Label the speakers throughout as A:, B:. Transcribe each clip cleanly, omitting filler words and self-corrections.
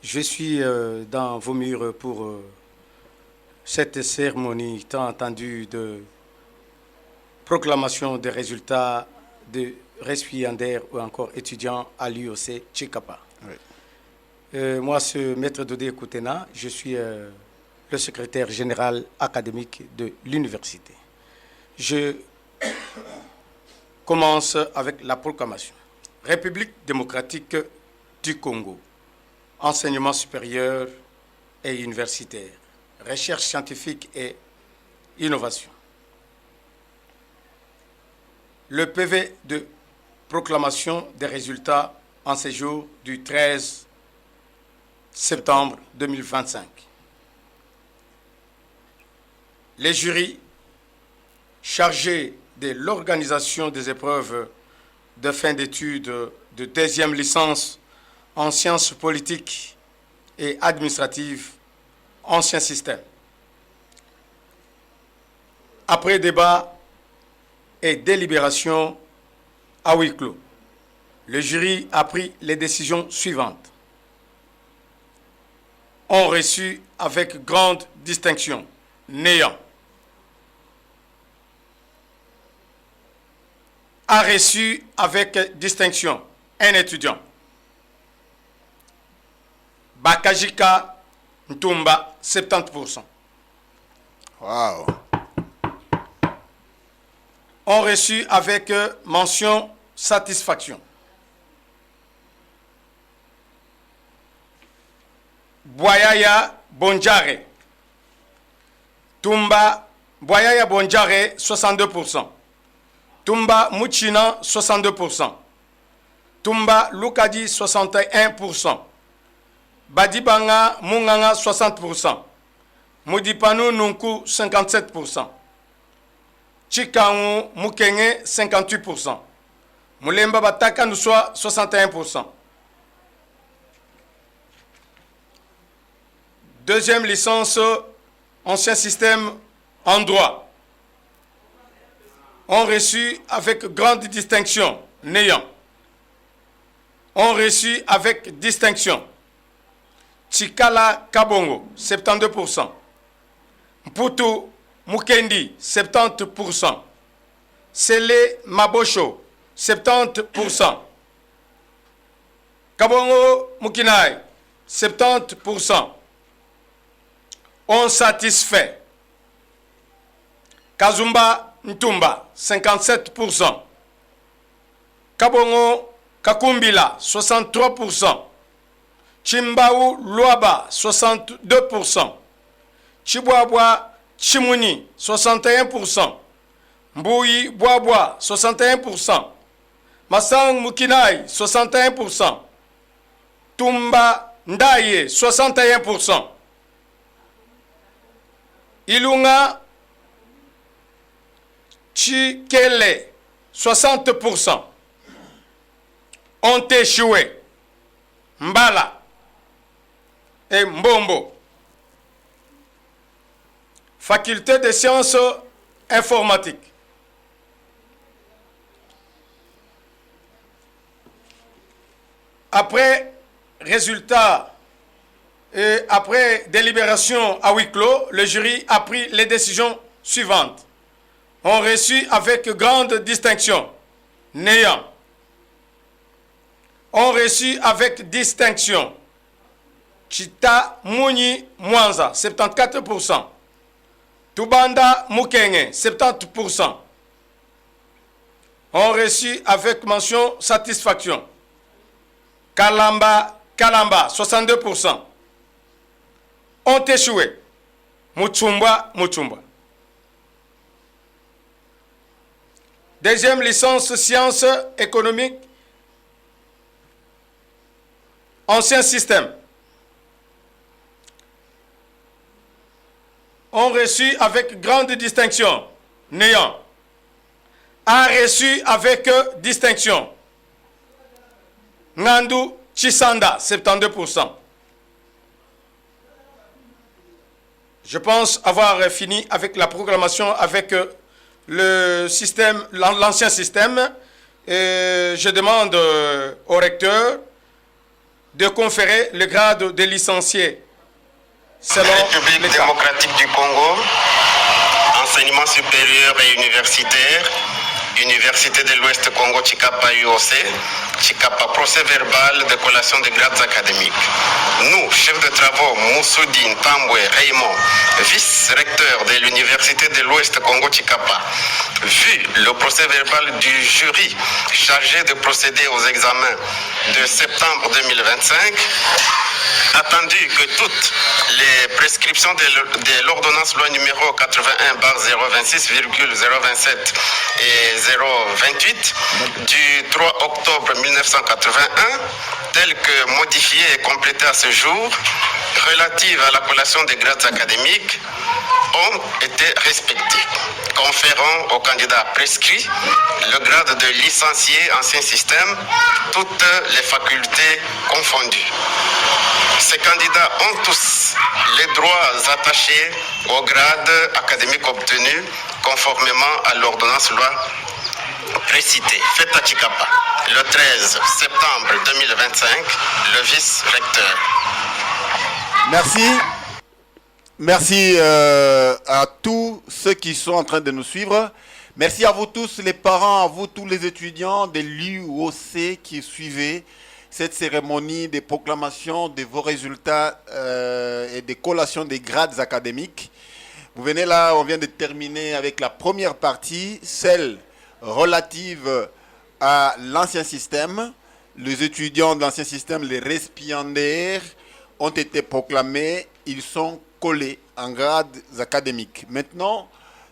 A: Je suis dans vos murs pour cette cérémonie tant attendue de proclamation des résultats de récipiendaires ou encore étudiants à l'UOC Tchikapa. Oui. Moi, c'est Maître Dodé Koutena, je suis le secrétaire général académique de l'université. Je commence avec la proclamation. République démocratique du Congo, enseignement supérieur et universitaire, recherche scientifique et innovation. Le PV de proclamation des résultats en séjour du 13 septembre 2025. Les jurys chargés de l'organisation des épreuves de fin d'études de deuxième licence en sciences politiques et administratives, ancien système. Après débat et délibération à huis clos, le jury a pris les décisions suivantes. Ont reçu avec grande distinction Néant. A reçu avec distinction un étudiant. Bakajika Ntumba, 70%.
B: Wow.
A: Ont reçu avec mention satisfaction. Boyaya Bonjare. Tumba Boyaya Bonjare, 62%. Tumba Mouchina, 62%. Tumba Lukadi, 61%. Badibanga Munganga, 60%. Mudipanu Nunku, 57%. Chikaou Mukenge, 58%. Mulemba Bataka Nuswa, 61%. Deuxième licence, ancien système en droit. Ont reçu avec grande distinction Néant. Ont reçu avec distinction Chikala Kabongo, 72%. Mputu Mukendi, 70%. Sele Mabosho, 70%. Kabongo Mukinai, 70%. On satisfait. Kazumba Ntumba, 57%. Kabongo Kakumbila, 63%. Chimbaou Luaba, 62%. Chibouabwa Chimuni, 61%. Mbouyi Boabwa, 61%. Masang Mukinai, 61%. Tumba Ndaye, 61%. Ilunga Chikele, 60%. Ont échoué. Mbala et Mbombo. Faculté de sciences informatiques. Après résultat et après délibération à huis clos, le jury a pris les décisions suivantes. Ont reçu avec grande distinction Néant. Ont reçu avec distinction Chita Mouni Mwanza, 74%. Tubanda Mukenge, 70%. Ont reçu avec mention satisfaction Kalamba, 62%. Ont échoué Muchumba. Deuxième licence sciences économiques, ancien système. Ont reçu avec grande distinction Néant. A reçu avec distinction Ngandu Chisanda, 72%. Je pense avoir fini avec la proclamation avec le système, l'ancien système. Et je demande au recteur de conférer le grade de licencié selon
C: République démocratique du Congo, enseignement supérieur et universitaire, Université de l'Ouest Congo Chikapa UOC, Chikapa procès verbal de collation des grades académiques. Nous, chefs de travaux Moussoudine Tambwe Raymond, vice-recteur de l'Université de l'Ouest Congo Chikapa, vu le procès verbal du jury chargé de procéder aux examens de septembre 2025, attendu que toutes les prescriptions de l'ordonnance loi numéro 81/026,027 et 028 du 3 octobre 1981, telles que modifiées et complétées à ce jour, relatives à la collation des grades académiques, ont été respectées, conférant aux candidats prescrits le grade de licencié ancien système, toutes les facultés confondues. Ces candidats ont tous les droits attachés au grade académique obtenu conformément à l'ordonnance loi précitée, faite à Chikapa le 13 septembre 2025, le vice-recteur.
B: Merci. Merci à tous ceux qui sont en train de nous suivre. Merci à vous tous les parents, à vous tous les étudiants de l'UOC qui suivez cette cérémonie de proclamation de vos résultats et de collation des grades académiques. Vous venez là, on vient de terminer avec la première partie, celle relative à l'ancien système. Les étudiants de l'ancien système, les récipiendaires, ont été proclamés, ils sont collés en grades académiques. Maintenant,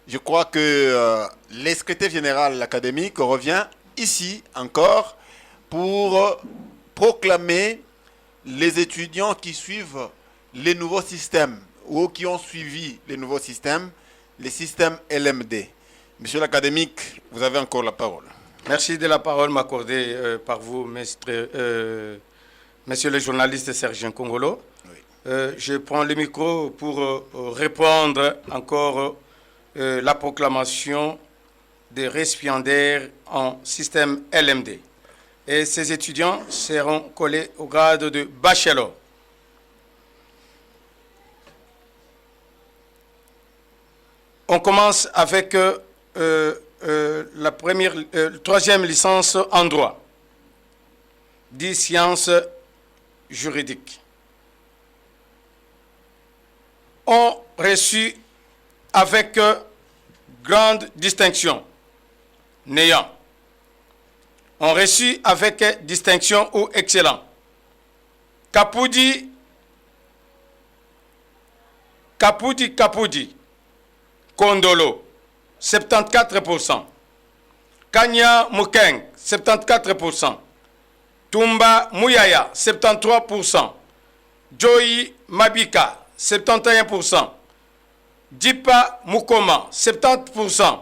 B: je crois que le secrétaire général académique revient ici encore pour proclamer les étudiants qui suivent les nouveaux systèmes ou qui ont suivi les nouveaux systèmes, les systèmes LMD. Monsieur l'académique, vous avez encore la parole.
A: Merci de la parole m'accordée par vous, monsieur le journaliste Serge Nkongolo.
B: Oui.
A: Je prends le micro pour répondre encore la proclamation des récipiendaires en système LMD. Et ces étudiants seront collés au grade de bachelor. On commence avec la troisième licence en droit, dit sciences juridiques. On reçu avec grande distinction, néant. On reçu avec distinction ou excellent. Kapudi, Kondolo, 74%. Kanya Mukeng, 74%. Tumba Muyaya, 73%. Joyi Mabika, 71%. Dipa Mukoma, 70%.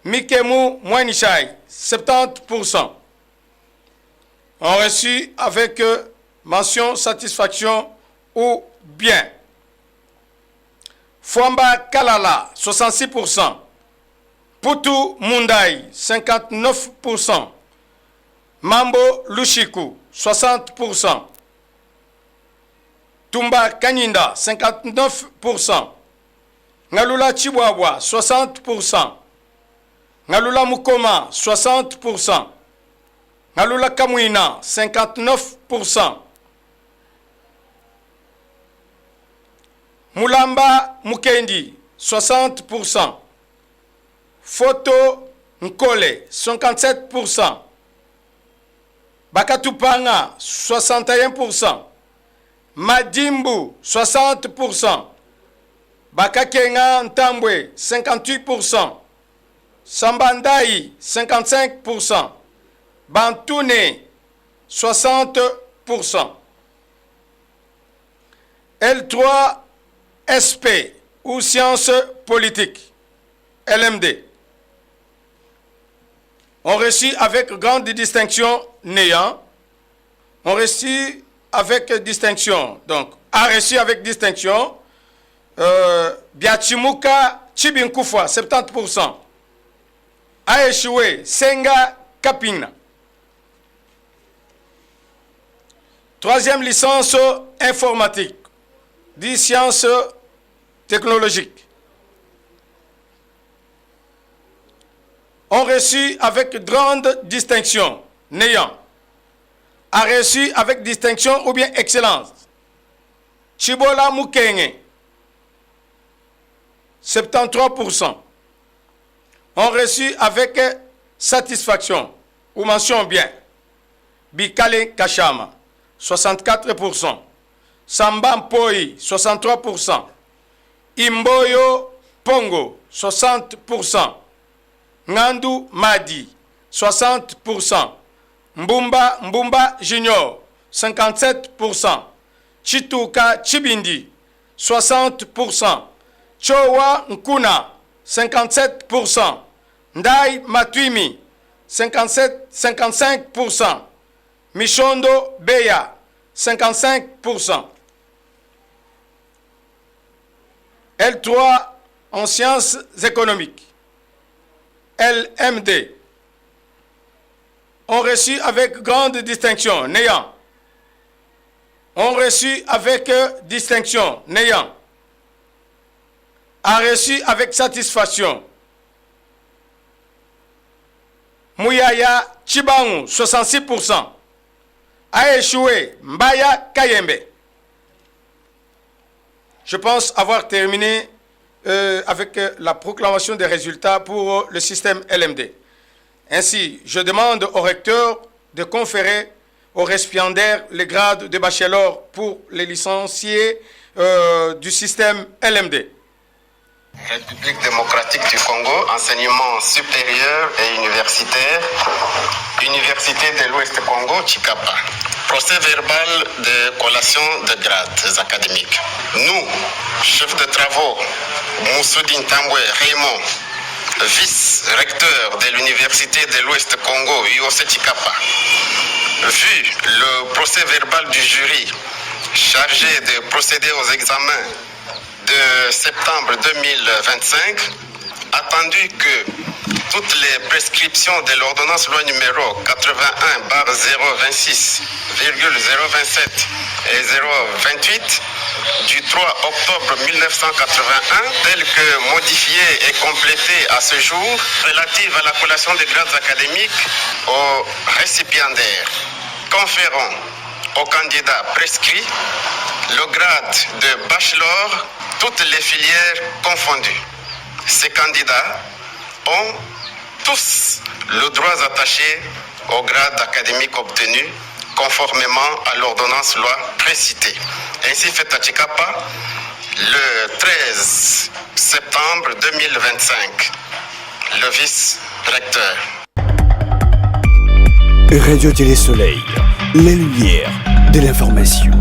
A: Mikemu Mwanishai, 70%. On reçu avec mention satisfaction ou bien. Fwamba Kalala, 66%. Putu Mundai, 59%. Mambo Lushiku, 60%. Tumba Kanyinda, 59%. Ngalula Chihuahua, 60%. Ngalula Mukoma, 60%. Ngalula Kamwina, 59%. Mulamba Mukendi, 60%. Foto Nkole, 57%. Bakatupanga, 61%. Madimbu, 60%. Bakakenga Ntambwe, 58%. Sambandai, 55%. Bantoune, 60%. L3 SP ou sciences politiques, LMD. On reçut avec grande distinction néant. On reçut avec distinction, donc a reçu avec distinction Biachimuka Chibinkoufa, 70%. A échoué Senga Kapina. Troisième licence informatique, 10 sciences technologiques. Ont reçu avec grande distinction, néant, a reçu avec distinction ou bien excellence. Chibola Mukenge, 73%. Ont reçu avec satisfaction ou mention bien. Bikale Kachama, 64%. Samba Mpoi, 63%. Imboyo Pongo, 60%. Ngandu Madi, 60%. Mbumba Junior, 57%. Chituka Chibindi, 60%. Chowa Nkuna, 57%. Ndai Matuimi, 55%. Michondo Beya, 55%. L3 en sciences économiques. LMD. Ont reçu avec grande distinction, néant. Ont reçu avec distinction, néant. A reçu avec satisfaction. Mouyaya Chibangu, 66%. A échoué Mbaya Kayembe. Je pense avoir terminé avec la proclamation des résultats pour le système LMD. Ainsi, je demande au recteur de conférer aux récipiendaires les grades de bachelor pour les licenciés du système LMD.
C: République démocratique du Congo, enseignement supérieur et universitaire, Université de l'Ouest Congo, Chikapa. Procès verbal de collation de grades académiques. Nous, chefs de travaux, Moussoudine Tamboué Raymond, vice-recteur de l'Université de l'Ouest Congo, UOC Chikapa, vu le procès verbal du jury chargé de procéder aux examens de septembre 2025, attendu que toutes les prescriptions de l'ordonnance loi numéro 81/026,027 et 028 du 3 octobre 1981, telles que modifiées et complétées à ce jour, relatives à la collation des grades académiques aux récipiendaires, conférant aux candidats prescrits le grade de bachelor, toutes les filières confondues. Ces candidats ont tous le droit attaché au grade académique obtenu conformément à l'ordonnance loi précitée. Ainsi fait à Chikapa le 13 septembre 2025. Le vice-recteur.
D: Radio Télé Soleil, la lumière de l'information.